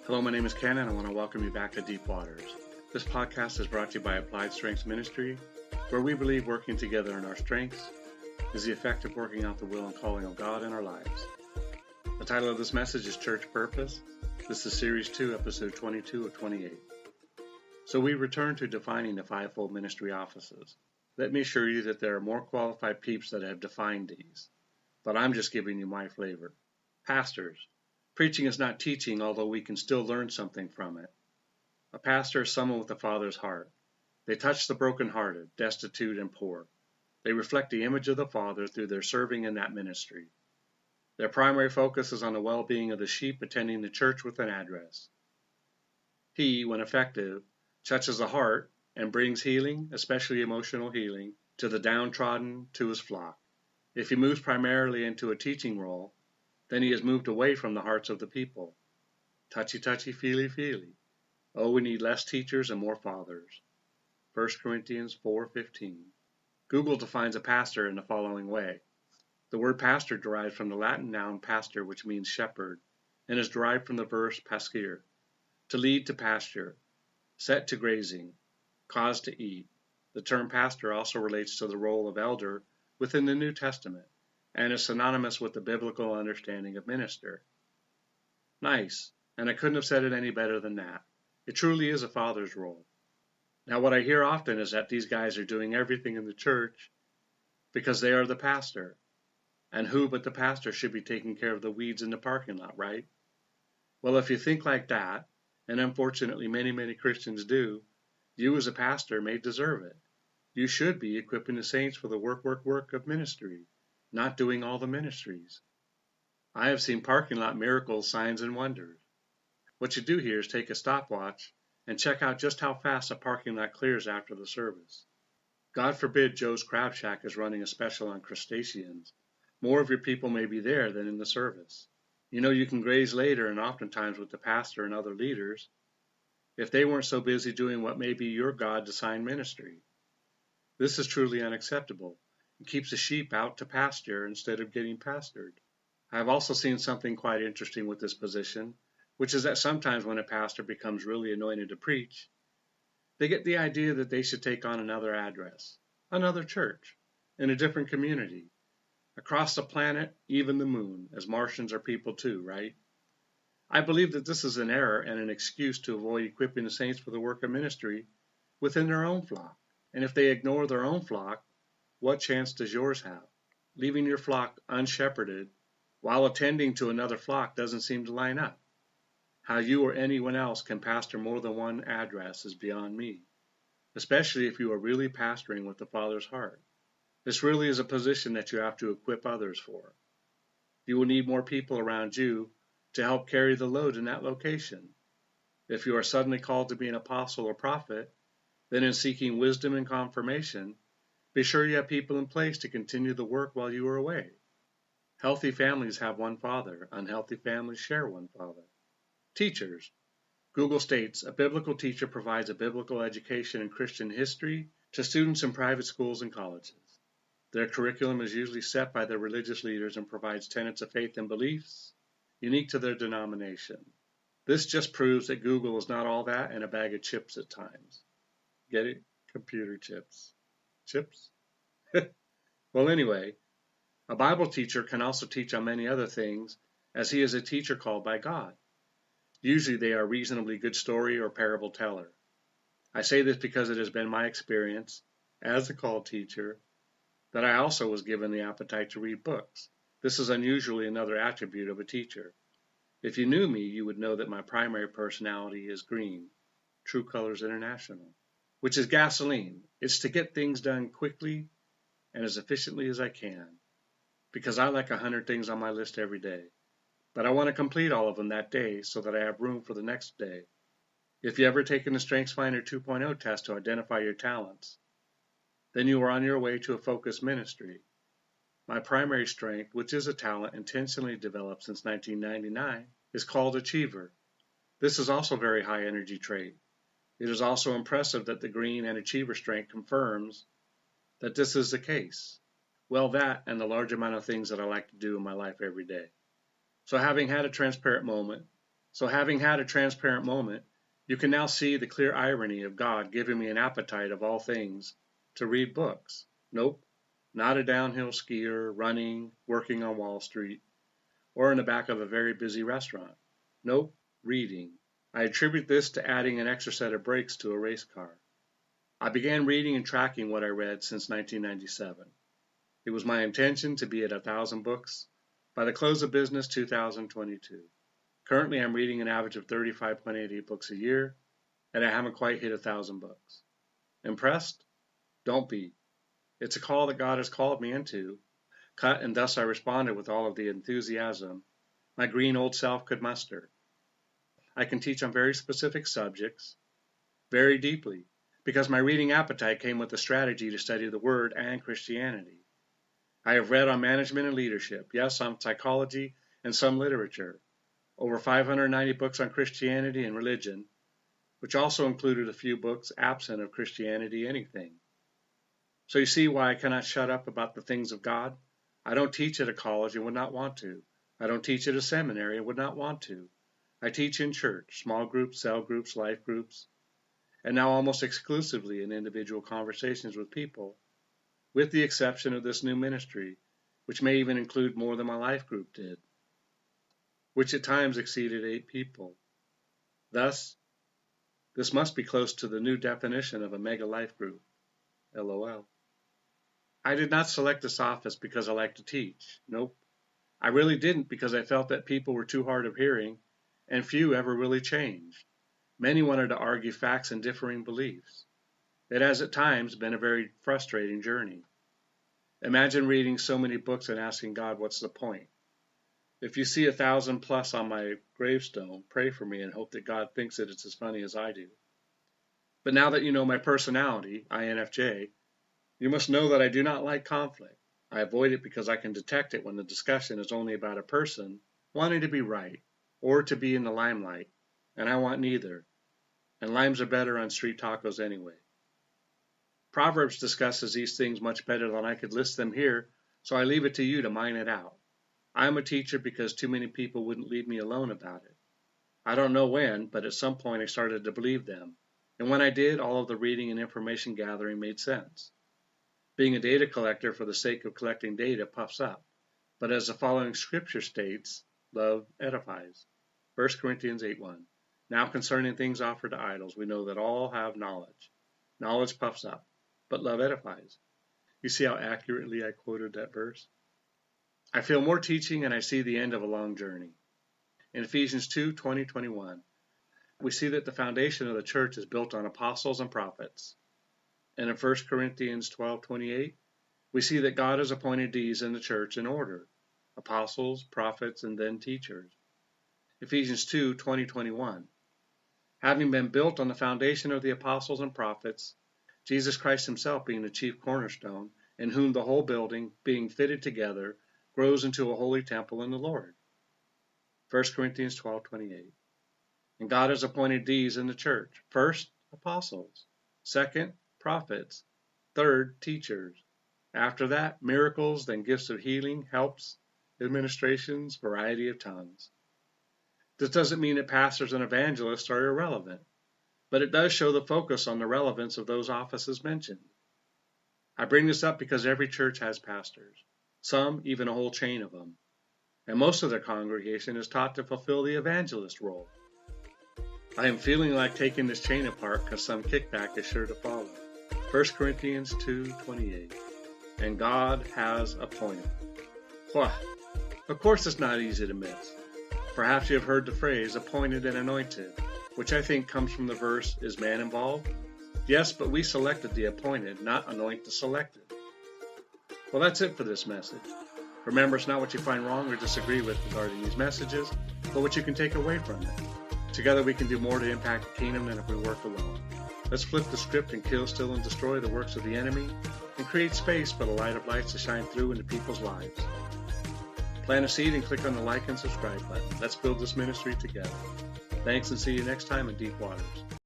Hello, my name is Ken, and I want to welcome you back to Deep Waters. This podcast is brought to you by Applied Strengths Ministry, where we believe working together in our strengths is the effect of working out the will and calling of God in our lives. The title of this message is Church Purpose. This is Series 2, Episode 22 of 28. So we return to defining the fivefold ministry offices. Let me assure you that there are more qualified peeps that have defined these, but I'm just giving you my flavor. Pastors. Preaching is not teaching, although we can still learn something from it. A pastor is someone with the Father's heart. They touch the brokenhearted, destitute, and poor. They reflect the image of the Father through their serving in that ministry. Their primary focus is on the well-being of the sheep attending the church with an address. He, when effective, touches the heart and brings healing, especially emotional healing, to the downtrodden, to his flock. If he moves primarily into a teaching role, then he has moved away from the hearts of the people. Touchy-touchy, feely-feely. Oh, we need less teachers and more fathers. 1 Corinthians 4:15. Google defines a pastor in the following way. The word pastor derives from the Latin noun pastor, which means shepherd, and is derived from the verb pascere, to lead to pasture, set to grazing, cause to eat. The term pastor also relates to the role of elder within the New Testament, and is synonymous with the biblical understanding of minister. Nice, and I couldn't have said it any better than that. It truly is a father's role. Now, what I hear often is that these guys are doing everything in the church because they are the pastor, and who but the pastor should be taking care of the weeds in the parking lot, right? Well, if you think like that, and unfortunately many Christians do, you as a pastor may deserve it. You should be equipping the saints for the work of ministry, not doing all the ministries. I have seen parking lot miracles, signs, and wonders. What you do here is take a stopwatch and check out just how fast a parking lot clears after the service. God forbid Joe's Crab Shack is running a special on crustaceans. More of your people may be there than in the service. You know, you can graze later and oftentimes with the pastor and other leaders if they weren't so busy doing what may be your God-assigned ministry. This is truly unacceptable. It keeps the sheep out to pasture instead of getting pastured. I have also seen something quite interesting with this position, which is that sometimes when a pastor becomes really anointed to preach, they get the idea that they should take on another address, another church, in a different community, across the planet, even the moon, as Martians are people too, right? I believe that this is an error and an excuse to avoid equipping the saints for the work of ministry within their own flock. And if they ignore their own flock, what chance does yours have? Leaving your flock unshepherded while attending to another flock doesn't seem to line up. How you or anyone else can pastor more than one address is beyond me, especially if you are really pastoring with the Father's heart. This really is a position that you have to equip others for. You will need more people around you to help carry the load in that location. If you are suddenly called to be an apostle or prophet, then in seeking wisdom and confirmation, be sure you have people in place to continue the work while you are away. Healthy families have one father. Unhealthy families share one father. Teachers. Google states, a biblical teacher provides a biblical education in Christian history to students in private schools and colleges. Their curriculum is usually set by their religious leaders and provides tenets of faith and beliefs unique to their denomination. This just proves that Google is not all that and a bag of chips at times. Get it? Computer chips. Chips? Well, anyway, a Bible teacher can also teach on many other things, as he is a teacher called by God. Usually they are a reasonably good story or parable teller. I say this because it has been my experience, as a called teacher, that I also was given the appetite to read books. This is unusually another attribute of a teacher. If you knew me, you would know that my primary personality is green, True Colors International, which is gasoline. It's to get things done quickly and as efficiently as I can, because I like 100 things on my list every day. But I want to complete all of them that day so that I have room for the next day. If you ever taken the StrengthsFinder 2.0 test to identify your talents, then you are on your way to a focused ministry. My primary strength, which is a talent intentionally developed since 1999, is called achiever. This is also a very high energy trait. It is also impressive that the green and achiever strength confirms that this is the case. Well, that and the large amount of things that I like to do in my life every day. So having had a transparent moment, So having had a transparent moment, you can now see the clear irony of God giving me an appetite of all things to read books. Nope, not a downhill skier, running, working on Wall Street, or in the back of a very busy restaurant. Nope, reading. I attribute this to adding an extra set of brakes to a race car. I began reading and tracking what I read since 1997. It was my intention to be at 1,000 books by the close of business 2022. Currently, I'm reading an average of 35.88 books a year, and I haven't quite hit 1,000 books. Impressed? Don't be. It's a call that God has called me into, and thus I responded with all of the enthusiasm my green old self could muster. I can teach on very specific subjects, very deeply, because my reading appetite came with the strategy to study the Word and Christianity. I have read on management and leadership, yes, on psychology and some literature, over 590 books on Christianity and religion, which also included a few books absent of Christianity anything. So you see why I cannot shut up about the things of God? I don't teach at a college and would not want to. I don't teach at a seminary and would not want to. I teach in church, small groups, cell groups, life groups, and now almost exclusively in individual conversations with people, with the exception of this new ministry, which may even include more than my life group did, which at times exceeded 8 people. Thus, this must be close to the new definition of a mega life group. LOL. I did not select this office because I like to teach. Nope. I really didn't because I felt that people were too hard of hearing and few ever really changed. Many wanted to argue facts and differing beliefs. It has at times been a very frustrating journey. Imagine reading so many books and asking God, what's the point? If you see 1,000 plus on my gravestone, pray for me and hope that God thinks that it's as funny as I do. But now that you know my personality, INFJ, you must know that I do not like conflict. I avoid it because I can detect it when the discussion is only about a person wanting to be right or to be in the limelight, and I want neither. And limes are better on street tacos anyway. Proverbs discusses these things much better than I could list them here, so I leave it to you to mine it out. I am a teacher because too many people wouldn't leave me alone about it. I don't know when, but at some point I started to believe them, and when I did, all of the reading and information gathering made sense. Being a data collector for the sake of collecting data puffs up, but as the following scripture states, love edifies. 1 Corinthians 8:1. Now concerning things offered to idols, we know that all have knowledge. Knowledge puffs up, but love edifies. You see how accurately I quoted that verse? I feel more teaching and I see the end of a long journey. In Ephesians 2:20-21, we see that the foundation of the church is built on apostles and prophets. And in 1 Corinthians 12:28, we see that God has appointed these in the church in order: apostles, prophets, and then teachers. Ephesians 2:20-21. Having been built on the foundation of the apostles and prophets, Jesus Christ himself being the chief cornerstone, in whom the whole building, being fitted together, grows into a holy temple in the Lord. 1 Corinthians 12:28. And God has appointed these in the church: first, apostles; second, prophets; third, teachers; after that, miracles, then gifts of healing, helps, administrations, variety of tongues. This doesn't mean that pastors and evangelists are irrelevant, but it does show the focus on the relevance of those offices mentioned. I bring this up because every church has pastors, some even a whole chain of them, and most of their congregation is taught to fulfill the evangelist role. I am feeling like taking this chain apart because some kickback is sure to follow. 1 Corinthians 2:28. And God has appointed. Why? Of course it's not easy to miss. Perhaps you have heard the phrase appointed and anointed, which I think comes from the verse, is man involved? Yes, but we selected the appointed, not anoint the selected. Well, that's it for this message. Remember, it's not what you find wrong or disagree with regarding these messages, but what you can take away from it. Together we can do more to impact the kingdom than if we work alone. Let's flip the script and kill, steal, and destroy the works of the enemy, and create space for the light of lights to shine through into people's lives. Plant a seed and click on the like and subscribe button. Let's build this ministry together. Thanks, and see you next time in Deep Waters.